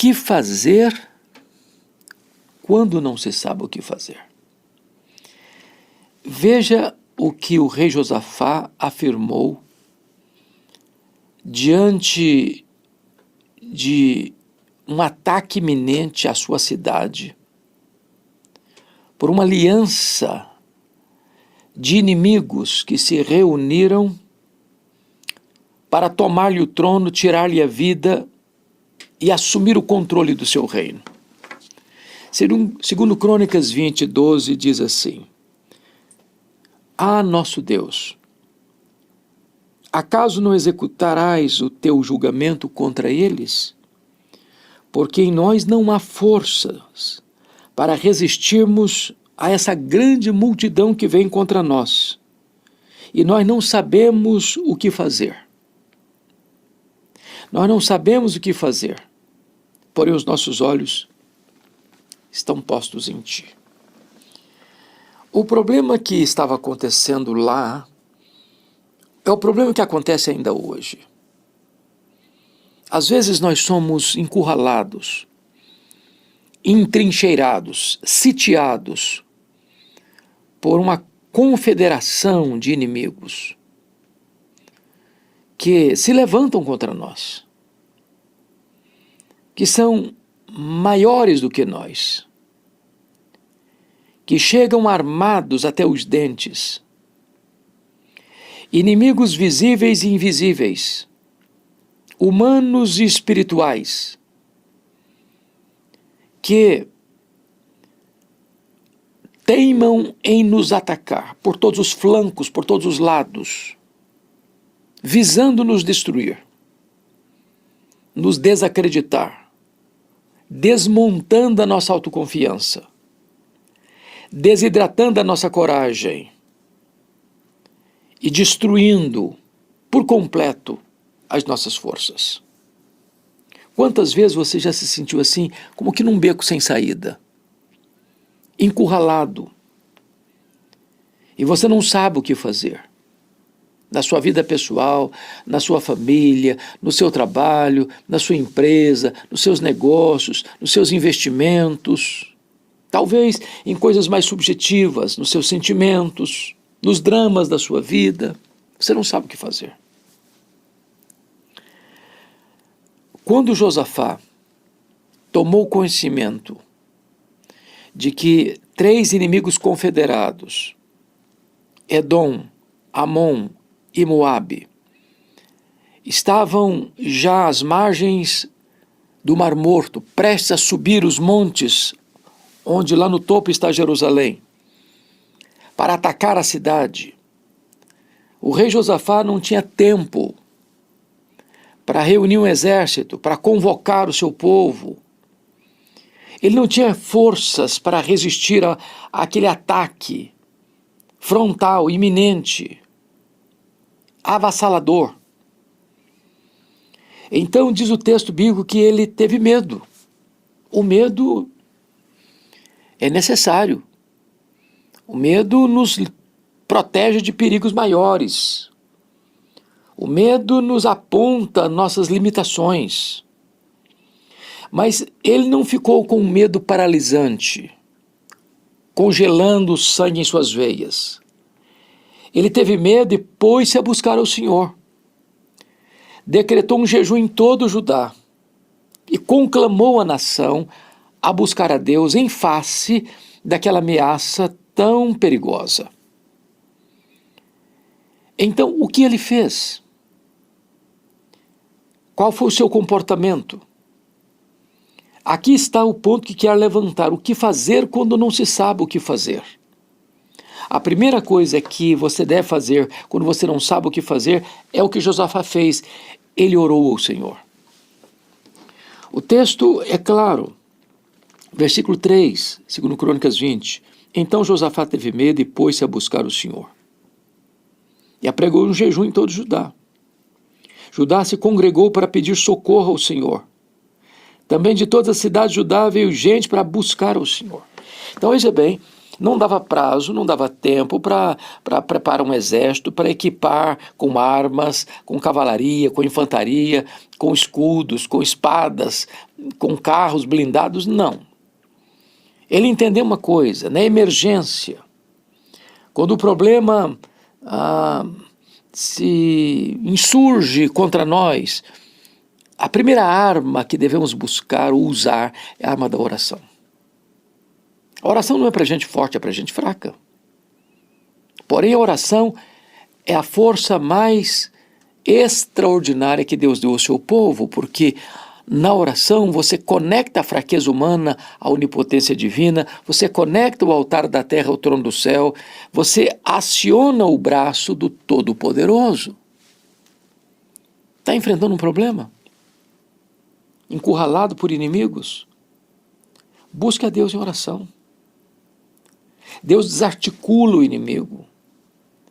que fazer quando não se sabe o que fazer? Veja o que o rei Josafá afirmou diante de um ataque iminente à sua cidade por uma aliança de inimigos que se reuniram para tomar-lhe o trono, tirar-lhe a vida e assumir o controle do seu reino. Segundo Crônicas 20:12 diz assim: Ah, nosso Deus, acaso não executarás o teu julgamento contra eles? Porque em nós não há forças para resistirmos a essa grande multidão que vem contra nós, e nós não sabemos o que fazer. Nós não sabemos o que fazer, porém os nossos olhos estão postos em Ti. O problema que estava acontecendo lá é o problema que acontece ainda hoje. Às vezes nós somos encurralados, entrincheirados, sitiados por uma confederação de inimigos que se levantam contra nós, que são maiores do que nós, que chegam armados até os dentes, inimigos visíveis e invisíveis, humanos e espirituais, que teimam em nos atacar por todos os flancos, por todos os lados, visando nos destruir, nos desacreditar, desmontando a nossa autoconfiança, desidratando a nossa coragem e destruindo por completo as nossas forças. Quantas vezes você já se sentiu assim, como que num beco sem saída, encurralado, e você não sabe o que fazer? Na sua vida pessoal, na sua família, no seu trabalho, na sua empresa, nos seus negócios, nos seus investimentos, talvez em coisas mais subjetivas, nos seus sentimentos, nos dramas da sua vida. Você não sabe o que fazer. Quando Josafá tomou conhecimento de que 3 inimigos confederados, Edom, Amon e Moabe, estavam já às margens do Mar Morto, prestes a subir os montes, onde lá no topo está Jerusalém, para atacar a cidade, o rei Josafá não tinha tempo para reunir um exército, para convocar o seu povo. Ele não tinha forças para resistir àquele ataque frontal, iminente, avassalador. Então diz o texto bíblico que ele teve medo. O medo é necessário. O medo nos protege de perigos maiores. O medo nos aponta nossas limitações. Mas ele não ficou com um medo paralisante, congelando o sangue em suas veias. Ele teve medo e pôs-se a buscar ao Senhor. Decretou um jejum em todo o Judá e conclamou a nação a buscar a Deus em face daquela ameaça tão perigosa. Então, o que ele fez? Qual foi o seu comportamento? Aqui está o ponto que quero levantar. O que fazer quando não se sabe o que fazer? A primeira coisa que você deve fazer quando você não sabe o que fazer é o que Josafá fez. Ele orou ao Senhor. O texto é claro. Versículo 3, segundo Crônicas 20. Então Josafá teve medo e pôs-se a buscar o Senhor. E apregou um jejum em todo Judá. Judá se congregou para pedir socorro ao Senhor. Também de todas as cidades de Judá veio gente para buscar ao Senhor. Então veja bem, Não dava prazo, não dava tempo para preparar um exército, para equipar com armas, com cavalaria, com infantaria, com escudos, com espadas, com carros blindados, não. Ele entendeu uma coisa, na emergência, quando o problema se insurge contra nós, a primeira arma que devemos buscar ou usar é a arma da oração. A oração não é para gente forte, é para gente fraca. Porém, a oração é a força mais extraordinária que Deus deu ao seu povo, porque na oração você conecta a fraqueza humana à onipotência divina, você conecta o altar da terra ao trono do céu, você aciona o braço do Todo-Poderoso. Está enfrentando um problema? Encurralado por inimigos? Busque a Deus em oração. Deus desarticula o inimigo.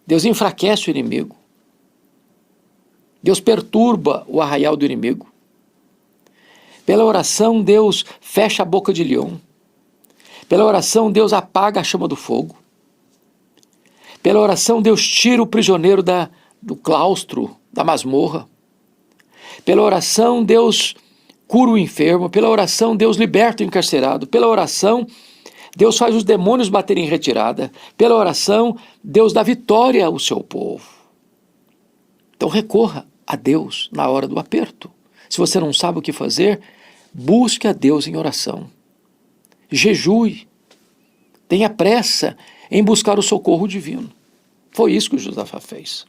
Deus enfraquece o inimigo. Deus perturba o arraial do inimigo. Pela oração, Deus fecha a boca de leão. Pela oração, Deus apaga a chama do fogo. Pela oração, Deus tira o prisioneiro do claustro, da masmorra. Pela oração, Deus cura o enfermo. Pela oração, Deus liberta o encarcerado. Pela oração, Deus faz os demônios baterem em retirada. Pela oração, Deus dá vitória ao seu povo. Então recorra a Deus na hora do aperto. Se você não sabe o que fazer, busque a Deus em oração. Jejue. Tenha pressa em buscar o socorro divino. Foi isso que o Josafá fez.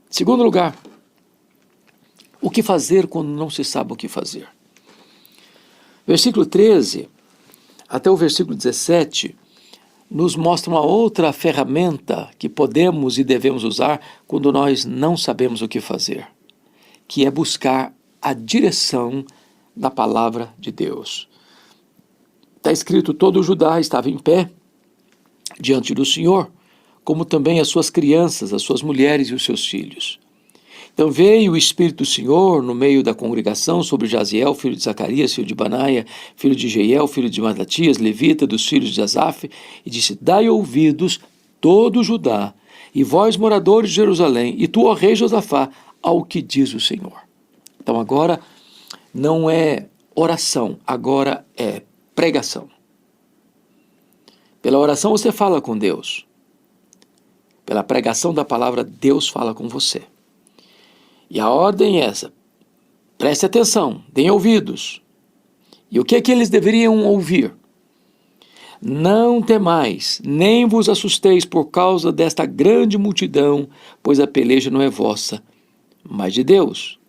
Segundo lugar, o que fazer quando não se sabe o que fazer? Versículo 13 até o versículo 17 nos mostra uma outra ferramenta que podemos e devemos usar quando nós não sabemos o que fazer, que é buscar a direção da palavra de Deus. Está escrito: todo Judá estava em pé diante do Senhor, como também as suas crianças, as suas mulheres e os seus filhos. Então veio o Espírito do Senhor no meio da congregação sobre Jaziel, filho de Zacarias, filho de Banaia, filho de Jeiel, filho de Matatias, levita dos filhos de Asaf, e disse: dai ouvidos todo Judá, e vós moradores de Jerusalém, e tu, ó rei Josafá, ao que diz o Senhor. Então agora não é oração, agora é pregação. Pela oração você fala com Deus. Pela pregação da palavra, Deus fala com você. E a ordem é essa: preste atenção, deem ouvidos. E o que é que eles deveriam ouvir? Não temais, nem vos assusteis por causa desta grande multidão, pois a peleja não é vossa, mas de Deus.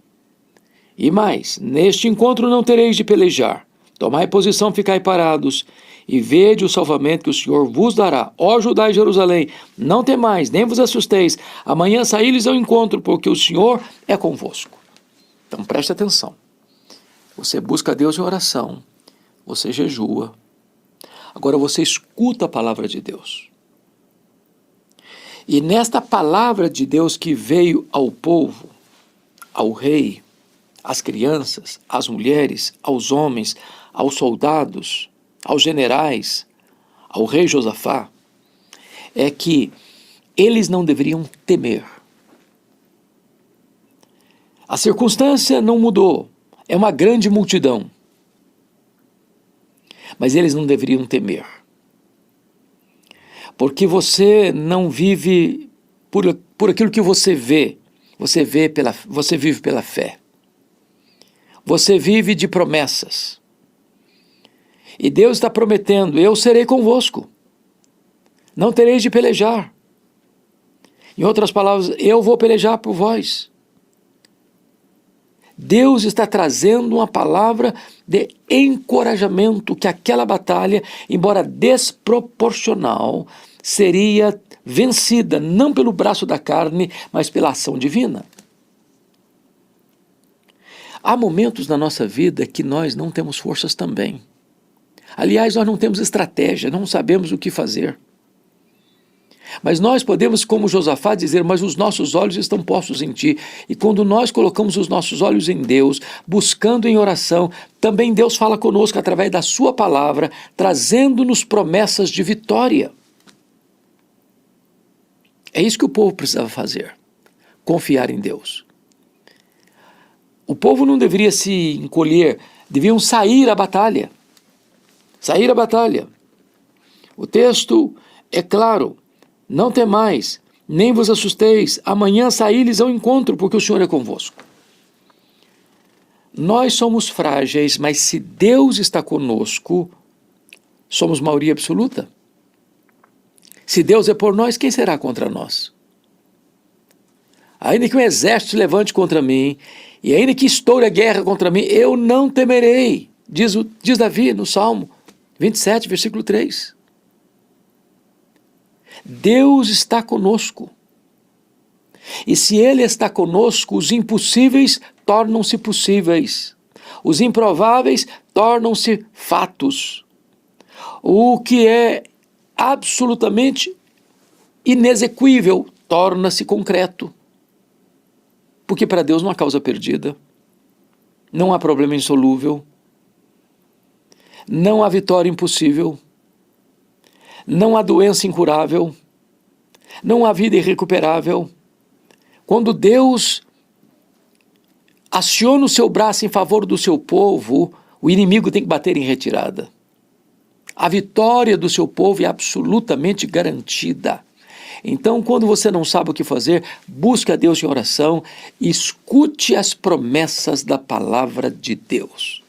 E mais, neste encontro não tereis de pelejar. Tomai posição, ficai parados, e vede o salvamento que o Senhor vos dará. Ó Judá e Jerusalém, não temais, nem vos assusteis. Amanhã saí-lhes ao encontro, porque o Senhor é convosco. Então preste atenção. Você busca a Deus em oração, você jejua. Agora você escuta a palavra de Deus. E nesta palavra de Deus que veio ao povo, ao rei, às crianças, às mulheres, aos homens, aos soldados, aos generais, ao rei Josafá, é que eles não deveriam temer. A circunstância não mudou, é uma grande multidão, mas eles não deveriam temer, porque você não vive por aquilo que você vê, você vive pela fé, você vive de promessas. E Deus está prometendo: eu serei convosco, não tereis de pelejar. Em outras palavras, eu vou pelejar por vós. Deus está trazendo uma palavra de encorajamento que aquela batalha, embora desproporcional, seria vencida não pelo braço da carne, mas pela ação divina. Há momentos na nossa vida que nós não temos forças também. Aliás, nós não temos estratégia, não sabemos o que fazer. Mas nós podemos, como Josafá, dizer, mas os nossos olhos estão postos em ti. E quando nós colocamos os nossos olhos em Deus, buscando em oração, também Deus fala conosco através da sua palavra, trazendo-nos promessas de vitória. É isso que o povo precisava fazer, confiar em Deus. O povo não deveria se encolher, deviam sair à batalha. Sair à batalha. O texto é claro, não temais, nem vos assusteis, amanhã saí-lhes ao encontro, porque o Senhor é convosco. Nós somos frágeis, mas se Deus está conosco, somos maioria absoluta. Se Deus é por nós, quem será contra nós? Ainda que um exército se levante contra mim, e ainda que estoure a guerra contra mim, eu não temerei, diz Davi no Salmo 27, versículo 3. Deus está conosco. E se Ele está conosco, os impossíveis tornam-se possíveis. Os improváveis tornam-se fatos. O que é absolutamente inexequível torna-se concreto. Porque para Deus não há causa perdida, não há problema insolúvel, não há vitória impossível, não há doença incurável, não há vida irrecuperável. Quando Deus aciona o seu braço em favor do seu povo, o inimigo tem que bater em retirada. A vitória do seu povo é absolutamente garantida. Então, quando você não sabe o que fazer, busque a Deus em oração e escute as promessas da palavra de Deus.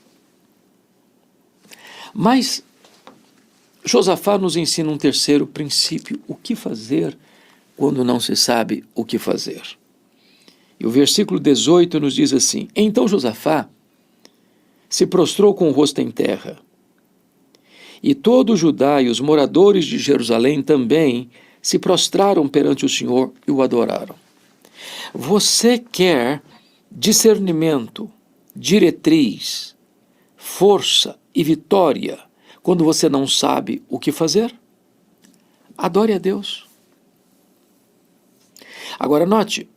Mas Josafá nos ensina um terceiro princípio: o que fazer quando não se sabe o que fazer. E o versículo 18 nos diz assim: então Josafá se prostrou com o rosto em terra, e todo o Judá e os moradores de Jerusalém também se prostraram perante o Senhor e o adoraram. Você quer discernimento, diretriz, força e vitória quando você não sabe o que fazer? Adore a Deus. Agora note,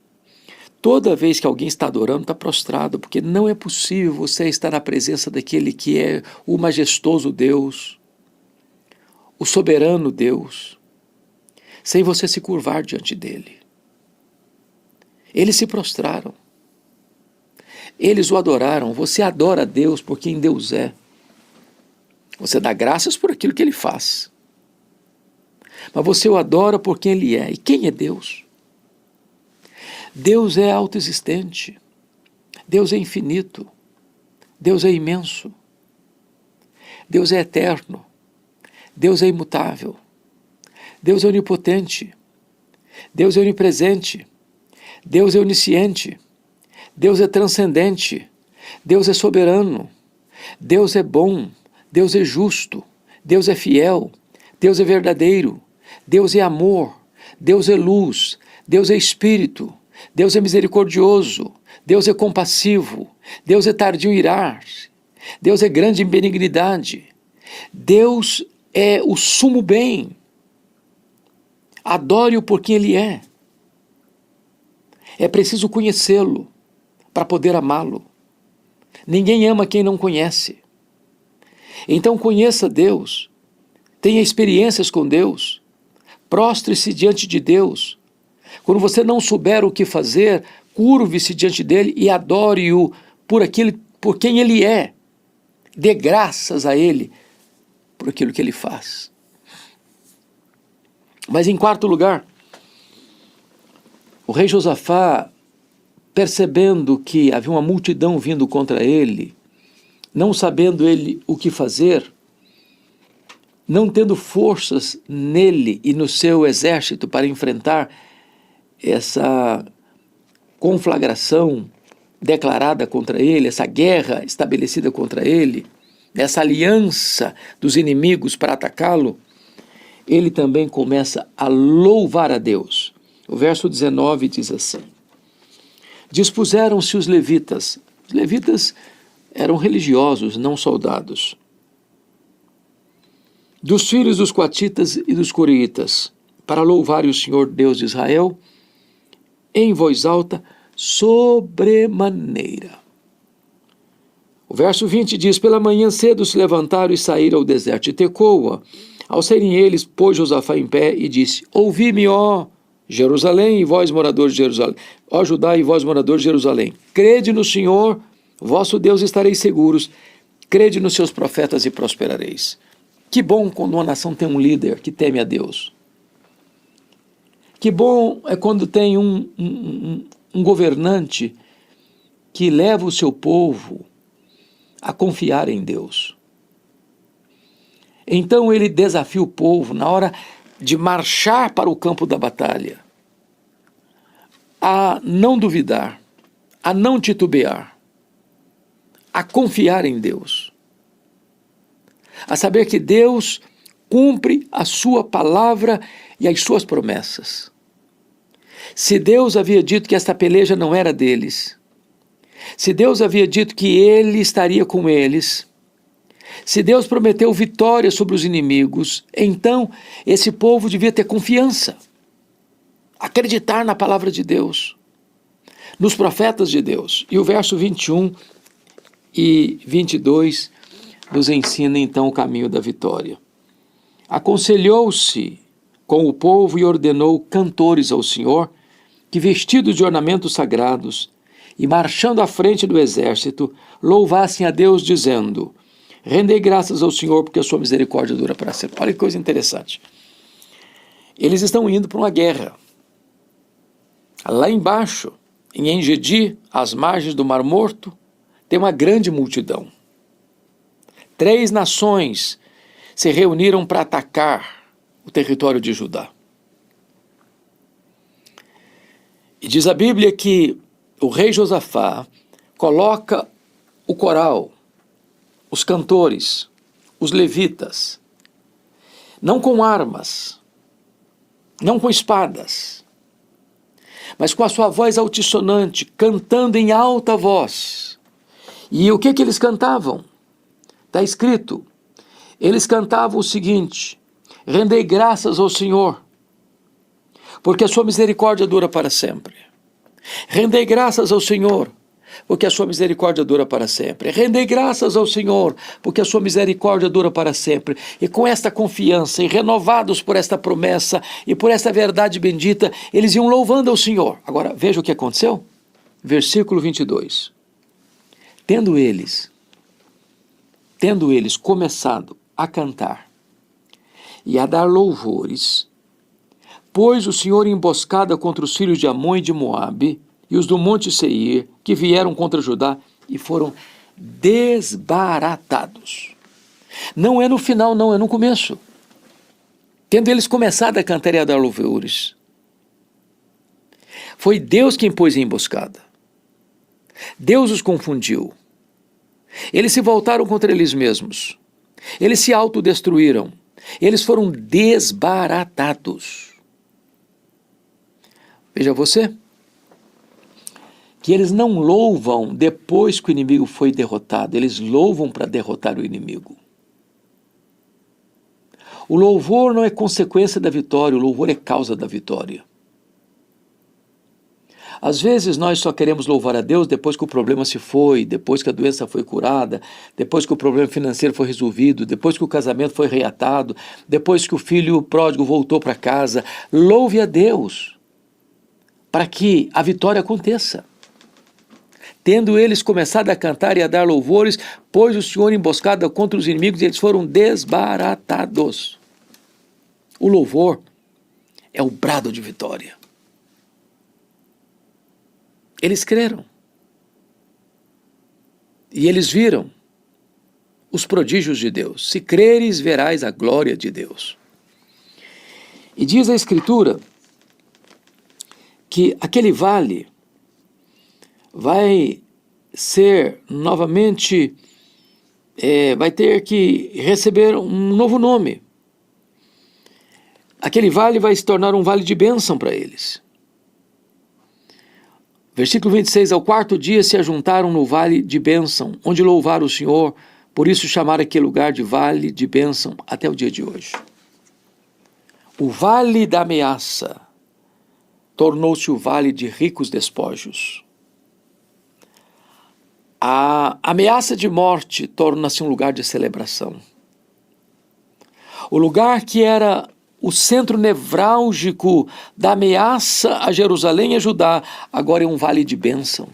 toda vez que alguém está adorando, está prostrado, porque não é possível você estar na presença daquele que é o majestoso Deus, o soberano Deus, sem você se curvar diante dele. Eles se prostraram. Eles o adoraram. Você adora a Deus por quem Deus é. Você dá graças por aquilo que ele faz. Mas você o adora por quem ele é. E quem é Deus? Deus é autoexistente. Deus é infinito. Deus é imenso. Deus é eterno. Deus é imutável. Deus é onipotente. Deus é onipresente. Deus é onisciente. Deus é transcendente. Deus é soberano. Deus é bom. Deus é justo. Deus é fiel. Deus é verdadeiro. Deus é amor. Deus é luz. Deus é espírito. Deus é misericordioso. Deus é compassivo. Deus é tardio em irar-se. Deus é grande em benignidade. Deus é o sumo bem. Adore-o por quem ele é. É preciso conhecê-lo para poder amá-lo. Ninguém ama quem não conhece. Então conheça Deus, tenha experiências com Deus, prostre-se diante de Deus. Quando você não souber o que fazer, curve-se diante dele e adore-o por quem ele é. Dê graças a ele por aquilo que ele faz. Mas em quarto lugar, o rei Josafá, percebendo que havia uma multidão vindo contra ele, não sabendo ele o que fazer, não tendo forças nele e no seu exército para enfrentar essa conflagração declarada contra ele, essa guerra estabelecida contra ele, essa aliança dos inimigos para atacá-lo, ele também começa a louvar a Deus. O verso 19 diz assim: dispuseram-se os levitas eram religiosos, não soldados, dos filhos dos coatitas e dos coriitas, para louvar o Senhor Deus de Israel em voz alta, sobremaneira. O verso 20 diz: pela manhã cedo se levantaram e saíram ao deserto de Tecoa. Ao serem eles, pôs Josafá em pé e disse: ouvi-me, ó Jerusalém, e vós moradores de Jerusalém, ó Judá e vós moradores de Jerusalém, crede no Senhor, vosso Deus, estareis seguros, crede nos seus profetas e prosperareis. Que bom quando uma nação tem um líder que teme a Deus. Que bom é quando tem um governante que leva o seu povo a confiar em Deus. Então ele desafia o povo, na hora de marchar para o campo da batalha, a não duvidar, a não titubear, a confiar em Deus, a saber que Deus cumpre a sua palavra e as suas promessas. Se Deus havia dito que esta peleja não era deles, se Deus havia dito que ele estaria com eles, se Deus prometeu vitória sobre os inimigos, então esse povo devia ter confiança, acreditar na palavra de Deus, nos profetas de Deus. E o verso 21 e 22 nos ensina então o caminho da vitória. Aconselhou-se com o povo e ordenou cantores ao Senhor, que vestidos de ornamentos sagrados e marchando à frente do exército, louvassem a Deus dizendo: rendei graças ao Senhor porque a sua misericórdia dura para sempre. Olha que coisa interessante. Eles estão indo para uma guerra. Lá embaixo, em En-Gedi, às margens do Mar Morto, tem uma grande multidão. 3 nações se reuniram para atacar o território de Judá. E diz a Bíblia que o rei Josafá coloca o coral, os cantores, os levitas, não com armas, não com espadas, mas com a sua voz altissonante, cantando em alta voz. E o que eles cantavam? Está escrito, eles cantavam o seguinte: rendei graças ao Senhor, porque a sua misericórdia dura para sempre. Rendei graças ao Senhor, porque a sua misericórdia dura para sempre. Rendei graças ao Senhor, porque a sua misericórdia dura para sempre. E com esta confiança, e renovados por esta promessa e por esta verdade bendita, eles iam louvando ao Senhor. Agora, veja o que aconteceu. Versículo 22. Tendo eles começado a cantar e a dar louvores, pôs o Senhor em emboscada contra os filhos de Amon e de Moabe e os do monte Seir, que vieram contra Judá e foram desbaratados. Não é no final, não, é no começo. Tendo eles começado a cantar e a dar louvores, foi Deus quem pôs em emboscada. Deus os confundiu. Eles se voltaram contra eles mesmos. Eles se autodestruíram. Eles foram desbaratados. Veja você, que eles não louvam depois que o inimigo foi derrotado, eles louvam para derrotar o inimigo. O louvor não é consequência da vitória, o louvor é causa da vitória. Às vezes nós só queremos louvar a Deus depois que o problema se foi, depois que a doença foi curada, depois que o problema financeiro foi resolvido, depois que o casamento foi reatado, depois que o filho pródigo voltou para casa. Louve a Deus para que a vitória aconteça. Tendo eles começado a cantar e a dar louvores, pôs o Senhor emboscada contra os inimigos e eles foram desbaratados. O louvor é o brado de vitória. Eles creram. E eles viram os prodígios de Deus. Se creres, verás a glória de Deus. E diz a Escritura que aquele vale vai ser novamente, vai ter que receber um novo nome. Aquele vale vai se tornar um vale de bênção para eles. Versículo 26, ao 4º dia se ajuntaram no vale de bênção, onde louvaram o Senhor, por isso chamaram aquele lugar de vale de bênção até o dia de hoje. O vale da ameaça tornou-se o vale de ricos despojos. A ameaça de morte torna-se um lugar de celebração. O lugar que era o centro nevrálgico da ameaça a Jerusalém e a Judá, agora é um vale de bênção.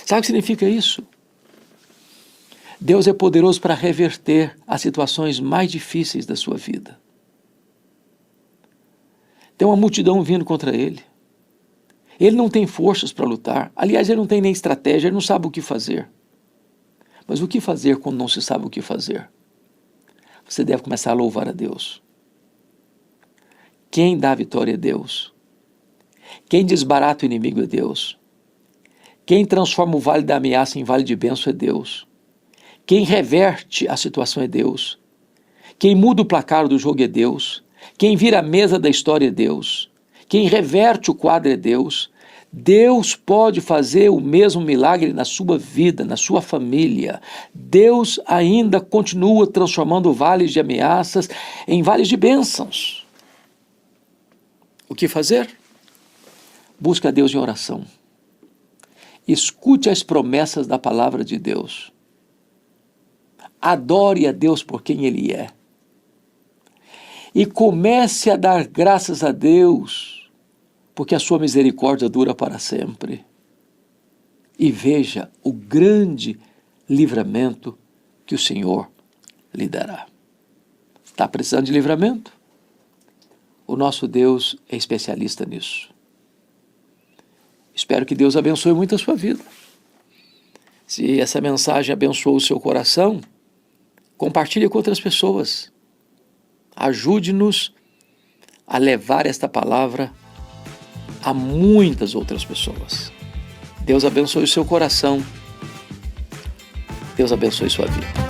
Sabe o que significa isso? Deus é poderoso para reverter as situações mais difíceis da sua vida. Tem uma multidão vindo contra ele. Ele não tem forças para lutar. Aliás, ele não tem nem estratégia, ele não sabe o que fazer. Mas o que fazer quando não se sabe o que fazer? Você deve começar a louvar a Deus. Quem dá a vitória é Deus. Quem desbarata o inimigo é Deus. Quem transforma o vale da ameaça em vale de bênção é Deus. Quem reverte a situação é Deus. Quem muda o placar do jogo é Deus. Quem vira a mesa da história é Deus. Quem reverte o quadro é Deus. Deus pode fazer o mesmo milagre na sua vida, na sua família. Deus ainda continua transformando vales de ameaças em vales de bênçãos. O que fazer? Busca a Deus em oração. Escute as promessas da palavra de Deus. Adore a Deus por quem Ele é. E comece a dar graças a Deus, porque a sua misericórdia dura para sempre. E veja o grande livramento que o Senhor lhe dará. Está precisando de livramento? O nosso Deus é especialista nisso. Espero que Deus abençoe muito a sua vida. Se essa mensagem abençoou o seu coração, compartilhe com outras pessoas. Ajude-nos a levar esta palavra a muitas outras pessoas. Deus abençoe o seu coração. Deus abençoe sua vida.